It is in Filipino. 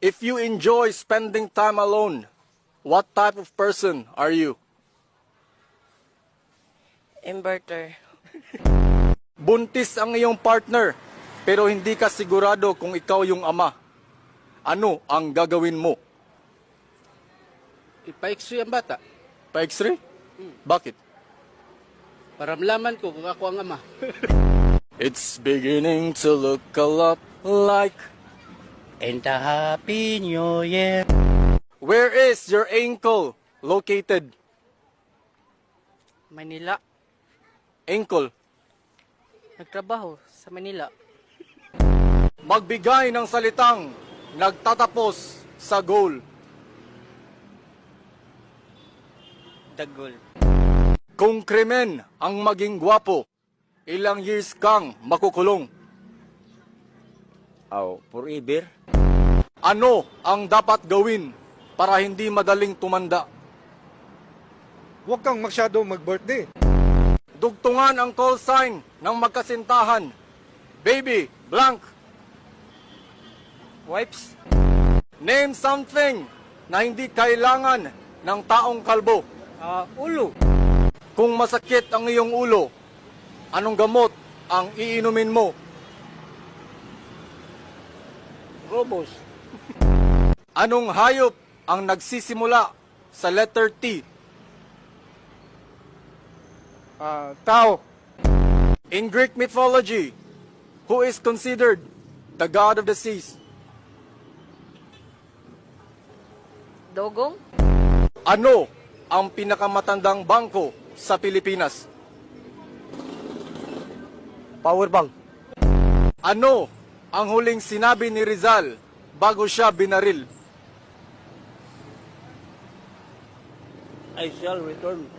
If you enjoy spending time alone, what type of person are you? Inverter. Buntis ang iyong partner, pero hindi ka sigurado kung ikaw yung ama. Ano ang gagawin mo? Ipa-x-ray ang bata Pa-x-ray? Bakit? para malaman ko kung ako ang ama. It's beginning to look a lot like... And a happy new year. Where is your ankle located? Manila. Ankle. Nagtrabaho sa Manila. Magbigay ng salitang nagtatapos sa goal. Dagol. Kung krimen ang maging gwapo, ilang years kang makukulong? Forever. Ano ang dapat gawin para hindi madaling tumanda? Huwag kang masyado mag-birthday. Dugtungan ang call sign ng magkasintahan. Baby, blank. Wipes. Name something na hindi kailangan ng taong kalbo. Ulo. Kung masakit ang iyong ulo, anong gamot ang iinumin mo? Robos. Anong hayop ang nagsisimula sa letter T? Tao. In Greek mythology, who is considered the god of the seas? Dogong. Ano ang pinakamatandang bangko sa Pilipinas? Power bank. Ano ang huling sinabi ni Rizal bago siya binaril? I shall return.